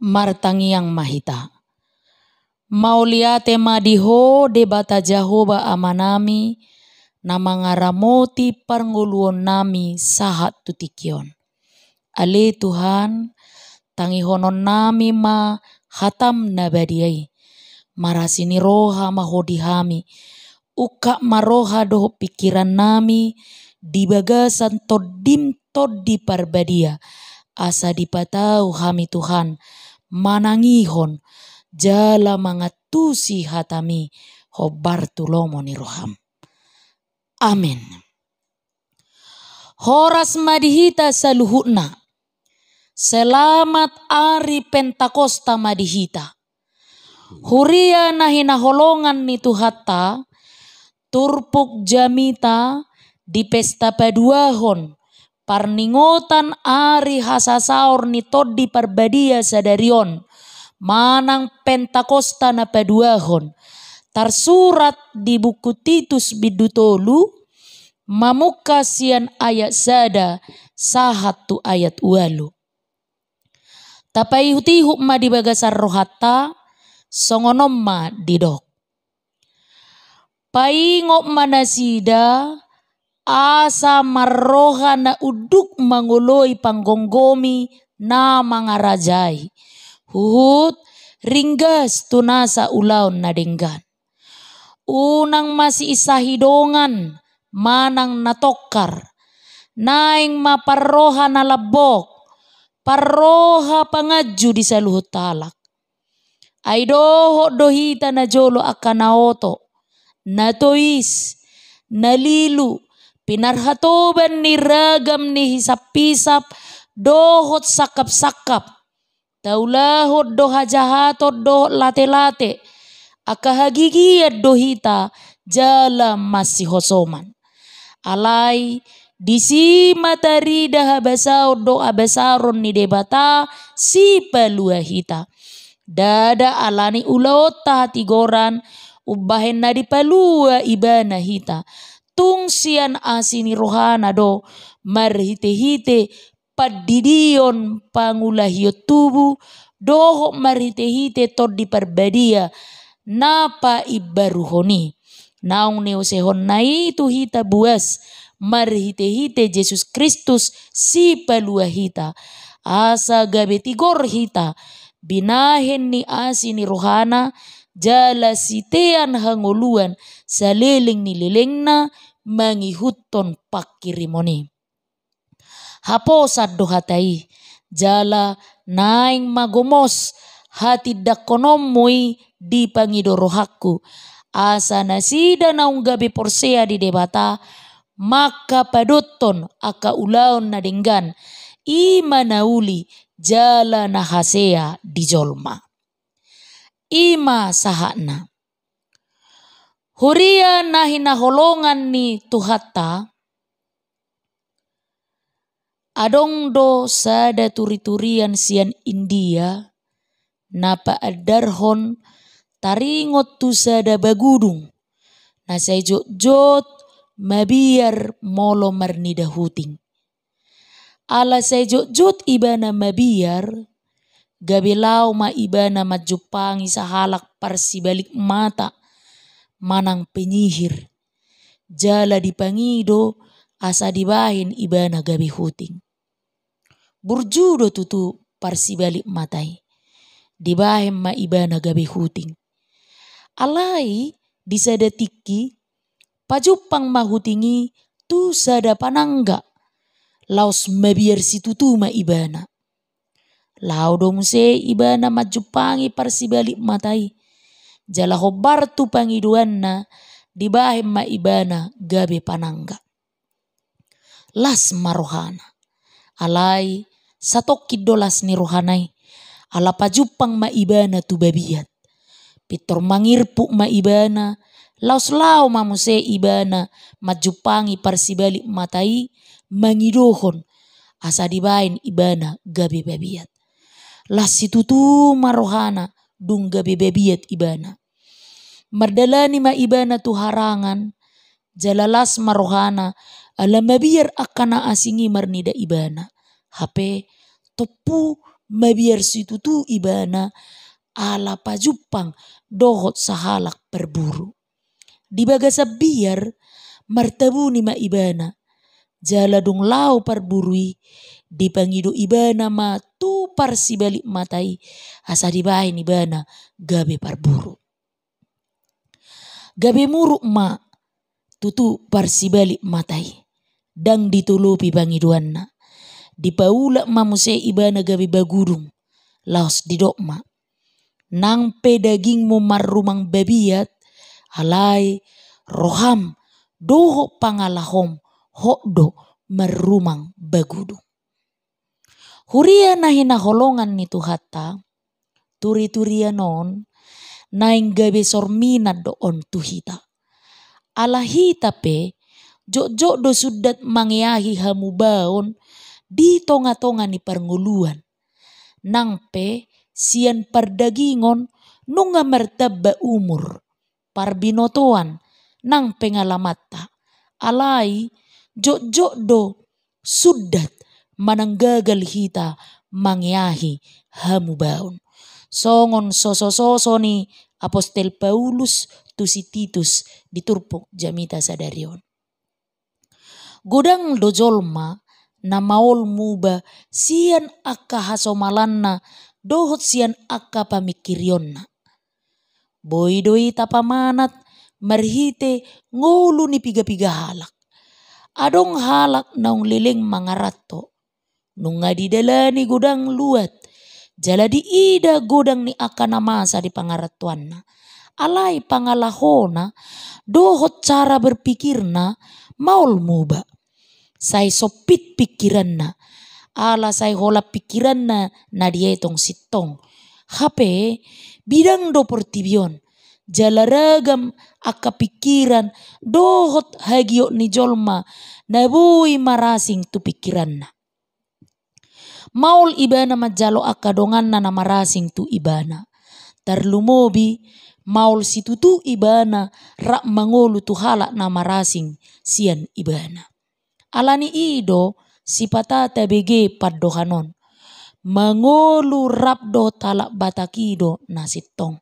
martangiang mahita. Mauliate madiho debata Jahoba amanami na mangaramoti parnguluon nami sahat tutikion. Ale Tuhan, tangihonon nami ma hatam na badiai. Marasini roha mahodihami. Uka maroha doh pikiran nami di bagasan todim todi parbadia. Asa dipatau hami Tuhan manangihon jala mangatusi hatami hobar tulomo ni roham. Amin. Horas madihita saluhutna. Selamat ari Pentakosta madihita. Huria nahina holongan ni Tuhata, turpuk jamita di pesta paduahon, parningotan ari hasasaor ni todi parbadia sadarion, manang Pentakosta na paduahon, tarsurat di buku Titus bidutolu, mamuka sian ayat sada, sahat tu ayat walu. Tapai hutihuk ma di bagasar rohata, songonom ma didok. Paingop manasida asa marroha na uduk mangoloi panggonggomi na mangarajai. Huhut ringgas tunasa ulaon na denggan. Unang masih isahidongan manang natokar. Naing maparroha na labok. Parroha pangaju di saluhut talak. Aidoho dohita na jolo akanaoto. Natois, nalilu, pinarhatoban ni ragam ni hisap-hisap, dohot sakap-sakap. Taulahot doha jahatot dohot late-late. Akahagigiyat dohita jala masih hosoman. Alai disi matari dah abasau do abasaron ni debata si paluahita. Dada alani ulaota hatigoran ubahen na di palua ibana hita. Tungsian asini rohana do marhite-hite padidion pangulahio tubuh doho marhite-hite tod di parbadia napa ibaruhoni. Naung neusehon nai tu hita buas marhite-hite Yesus Kristus si palua hita. Asa gabetigor hita binahen ni asini rohana jala sitean hangoluan saliling ni lilingna mangihuton pakirimoni. Haposat dohatai jala naing magomos hati dakonomui di pangidorohaku. Asa nasida naung gabe porsea di debata maka padoton aka ulaon na denggan ima nauli jala na hasea di jolma. Ima sahana. Huria nahina holongan ni Tuhata adong do sada turi-turian sian India napa adarhon taringot tu sada bagudung nasai jot-jot mabiar molo marnida huting. Ala sai jot-jot ibana mabiar gabelau ma ibana majupangi sahalak parsibalik mata manang penyihir. Jala dipangido asa dibahin ibana gabe huting. Burjudo tutu parsibalik matai. Dibahin ma ibana gabe huting. Alai disadatiki pajupang mahutingi tu sada panangga. Laos mabiar situtu ma ibana. Lau dong se ibana majupangi parsibalik matai. Jala hobar tu pangiduanna dibahem ma ibana gabe panangga. Las marohana. Alai satokid dolas ni rohanai. Ala pajupang ma ibana tu babiat. Pitor mangirpuk ma ibana. Laos lau mamuse ibana majupangi parsibalik matai. Mangidohon asa dibahin ibana gabe babiat. Las situtu marohana dung gabe babiat ibana. Mardalani ma ibana tu harangan. Jalalas marohana ala mabiar akana asingi marnida ibana. Hape topu mabiar situ tu ibana ala pajupang dohot sahalak perburu. Di bagasa biar martabu ni ma ibana jala dong lau perburui di pangido ibana ma tu parsi balik matai asa dibahin ibana gabe parburu. Gabe muruk ma tutu parsi balik matai dang ditulupi bangiduanna. Di paula ma muse ibana gabe bagudung laos di dokma. Nang pe daging mo marumang babiat alai roham doho pangalahom hokdo marumang bagudung. Huria nahina holongan ni tuhata turi-turia non naing gabe sorminat do on tuhita. Alahita pe jok-jok do sudat mangiahi hamu baon di tonga-tonga ni pernguluan. Nang pe sian perdagingon nunga mertaba umur parbinotoan nang pengalamatta. Alai jok-jok do sudat mananggagal hita mangiahi hamu baon. Songon soso-soso ni Apostel Paulus tu si Titus diturpuk jamita sadarion. Godang dojolma na maol muba sian akka hasomalanna dohot sian akka pamikirionna. Boy doi tapamanat marhite ngolu ni piga-piga halak. Adong halak naung lileng mangarato. Nunga di dalani godang luat. Jala di ida godang ni akka namasa di pangaratuanna. Alai pangalahona dohot cara berpikirna maol muba. Sai sopit pikiranna. Ala sai hola pikiranna na dietong sitong. Hape bidang do portibion. Jala ragam akka pikiran dohot hagio ni jolma na bui marasing tu pikiranna. Maul ibana majalo akka donganna na marasing tu ibana. Tarlumobi maul situ tu ibana rak mangolu tu halak na marasing sian ibana. Alani ido si patata bege paddohanon. Mangolu rabdo talak batakido nasitong.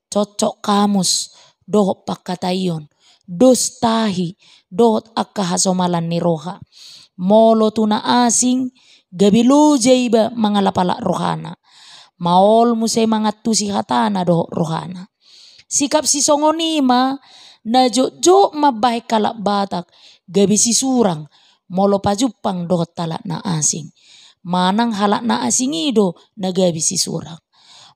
Cocok kamus dohot pakatayon. Dos tahi dohot akka hasomalan ni roha. Molo tuna asing gabilo jaiba mangalapala rohana. Maol musay mangatusi hatana dohot rohana. Sikap si songonima na jok-jok mabahik kalak batak gabi si surang. Molo pajupang dohot talak na asing. Manang halak na asing ido na gabi si surang.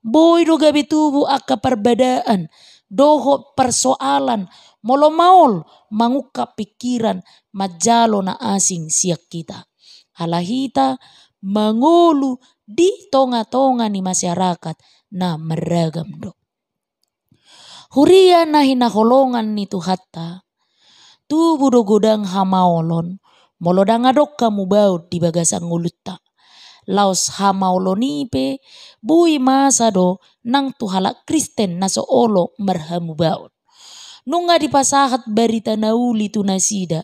Boy do gabi tubuh akka perbedaan. Dohot persoalan. Molo maol mangukap pikiran majalo na asing siak kita. Alahita mangolu di tonga-tonga ni masyarakat na meragam do. Huria na hinaholongan ni tuhata. Tubuh do godang hamaolon. Molo dangadok kamu baut di bagasang ngulutta. Laos hamaoloni pe bui masa do nang tuhalak Kristen na soolo merhamu baut. Nunga dipasahat barita nauli tu nasida.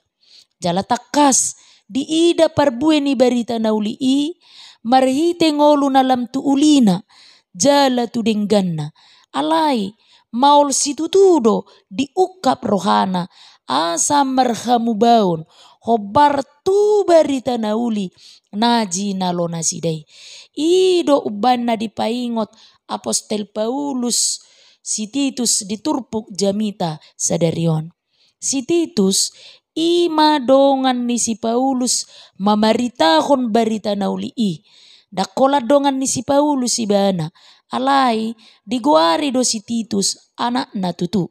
Jala takas di ida parbue ni barita nauli i marhite ngolu nalam tu ulina. Jala tu dengganna. Alai maul situ tudo diukap rohana asa merhamu baun. Hobar tu barita nauli naji nalo nasidai. Ido ubanna dipaingot Apostel Paulus si Titus diturpuk jamita sadarion. Si Titus ima dongan ni si Paulus mamaritahon barita nauli i. Dakola dongan ni si Paulus ibana. Alai digoari do si Titus anak na tutu.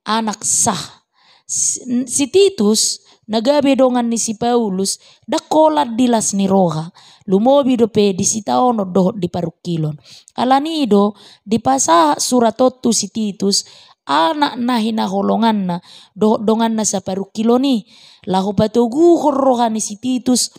Anak sah. Si Titus nagabe dongan ni si Paulus dakola dilas ni roha. Lumobi do pe disitaono dohot di parukilon. Alanido dipasa suratotu si Titus anak na hinaholongan na dohot dongan na sa parukiloni. Lahu patogu roha ni si Titus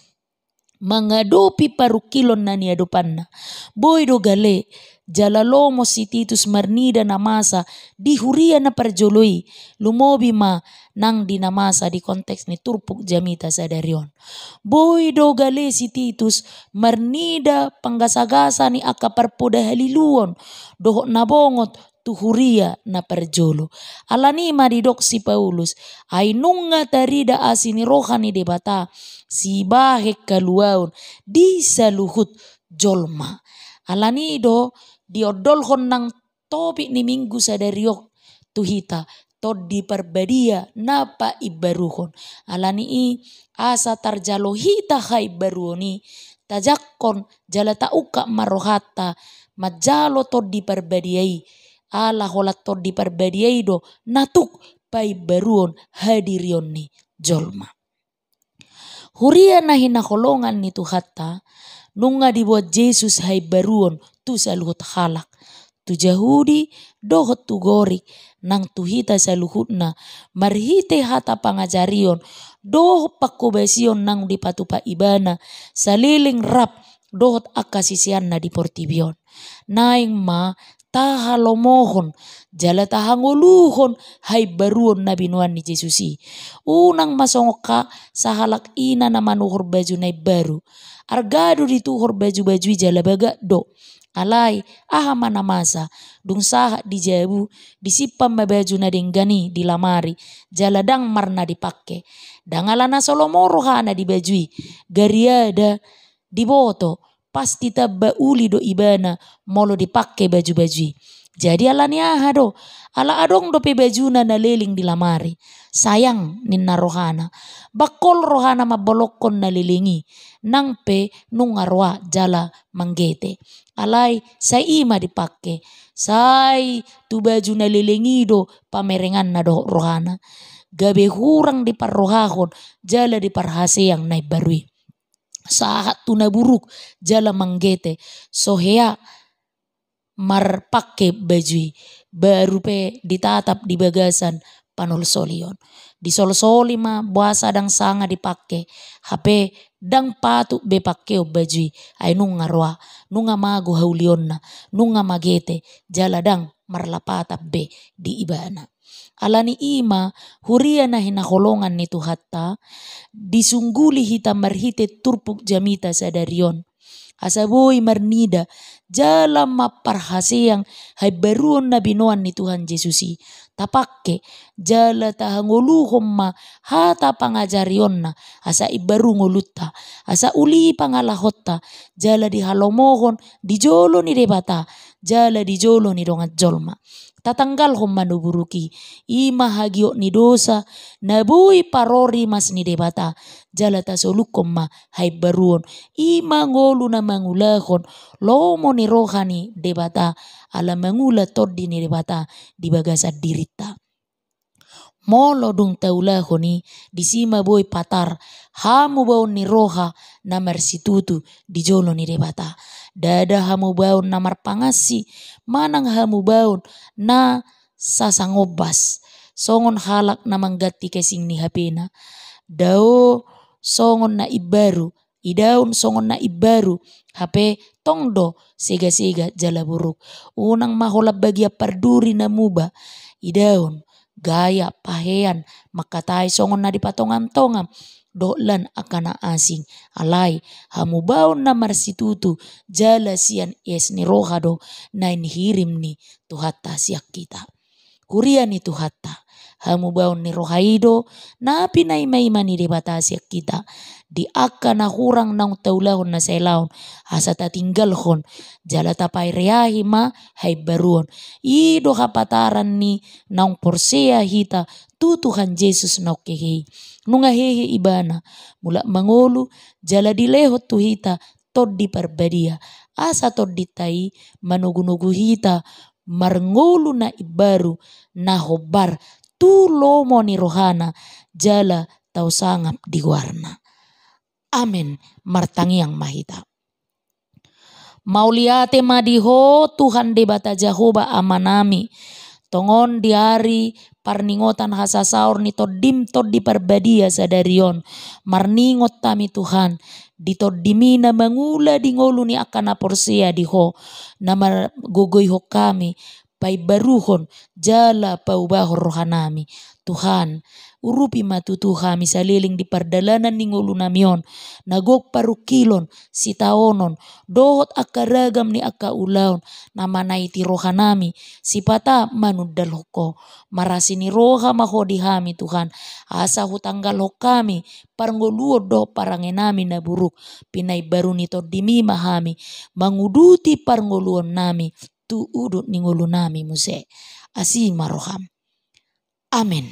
Mangadopi parukilon na ni adopan na. Boy do gale, jalalomo si Titus marnida na masa, di huria na parjoloy, lumobi ma nang dinamasa di konteks ni turpuk jamita sa darion. Boy do gale si Titus marnida panggasagasa ni akaparpoda haliluon, dohok nabongot tuhuria na perjolo. Alani maridok si Paulus, ay nunga tarida asini rohani debata, si bahek kaluaun di saluhut jolma. Alani do diodolhon nang topi ni minggu sadariok tuhita tod di perbadia napa ibaruhon. Alani i asa tarjalo hita hai baruoni tajakkon jala tauka marohata majalo tod di perbadiai ala holat tod di perbadiai do natuk pai baruon hadirion ni jolma. Huria na hinakolongan ni Tuhatta nunga dibuat Yesus hai baruon tu saluhut halak. Tu Jahudi dohot tu gorik nang tuhita saluhutna marhite hata pangajarion doh pakobesion nang dipatupa ibana saliling rap dohot akasisian na di portibion. Naing ma tahalomohon jala tahanguluhon hai baruon na binuan ni Jesusi. Unang masongoka sahalak ina na manuhur baju na baru. Argado dituhur baju-baju jala baga do. Alai aha mana masa dung saha di jabu disipam baju na denggani di lamari jala dang marna dipakai. Dangalana solomoro hana dibajui gariada diboto pasti tabba uli do ibana molo dipakai baju-baju. Jadi alani aha do ala adong do pe bajuna na leling di lamari. Sayang ninna rohana bakol rohana mabolokon na lelingi nang pe nungarwa jala manggete. Alai sai ima dipakai sai tu baju na lelengi do pamerengan na do rohana gabe hurang di parrohahon jala di parhaseang nai barui. Saat tuna buruk jala manggete sohea marpake bajui baru pe ditatap di bagasan panol solion. Di sol-soli ma buasa dang sanga dipakai HP dang patu be pakeo bajui ay nunga roa nunga mago haulionna nunga magete jala dang marlapatap be di ibana. Alani ima huria na hinakolongan ni Tuhatta disungguli hita marhite turpuk jamita sadarion. Asaboy marnida jala maparhaseang hai baruon na binoan ni Tuhan Yesusi. Tapakke jala tahanguluhom ma hata pangajarion na asa ibaru ngolutta asa uli pangalahotta jala dihalomohon dijolo ni debata jala dijolo ni dongat jolma. Tatanggal hom manuburuki ima hagio ni dosa nabui parori mas ni debata jala tasolukom ma hai baruon ima ngolu na mangulahon lomo ni rohani debata ala mangula toddi ni debata di bagasa dirita. Molo dung taulahoni disima boy patar hamu baun ni roha namar situtu di jolo ni debata. Dada hamu baun namar pangasi manang hamu baun na sasangobas songon halak na manggati kesing ni hapena. Dao songon na ibaru idaun songon na ibaru HP tongdo sega-sega jala buruk. Unang maholap bagia parduri na muba idaun gaya pahean makatai songon na dipatongam-tongam dolan akana asing alai hamu baun na marsitutu jala sian es ni rohado na hirim ni Tuhatta siak kita. Kuria ni Tuhatta hamu baun ni rohaido na pinai-maima ni debata siak kita di akana hurang naung taulahon na selaun asa tatinggalhon jala tapai reahi ma hai baruon ido hapataran ni naung porsea hita tu Tuhan Yesus nauk kehe nunga hehe ibana mula mangolu jala dilehot tu hita tod di perbadia asa tod ditai manugu-nugu hita marngolu na ibaru na hobar tu lomo ni rohana jala tau sangap di warna. Amin martangiang mahita. Mauliate madiho Tuhan debata Jehovah amanami tongon diari parningotan hasasaur ni todim tod di perbadia sadarion marningot tami Tuhan Ditodimina mangula di ngolu ni akana porsia di ho. Nama gogoi ho kami. Pai baruhon jala paubahor rohanami. Tuhan, urupi matutu kami saliling di pardalanan ni ngulu namion. Nagok parukilon, sitaonon, dohot akaragam ni aka ulaon. Namanai ti rohanami, sipata manudal hoko. Marasini roha mahodi hami Tuhan. Asa hutanggal hokami, parngoluo do parangenami na buruk. Pinay baru nito dimi mahami, manguduti parngoluon nami. Tu udut ni ngulu nami muse. Asi maroham. Amin.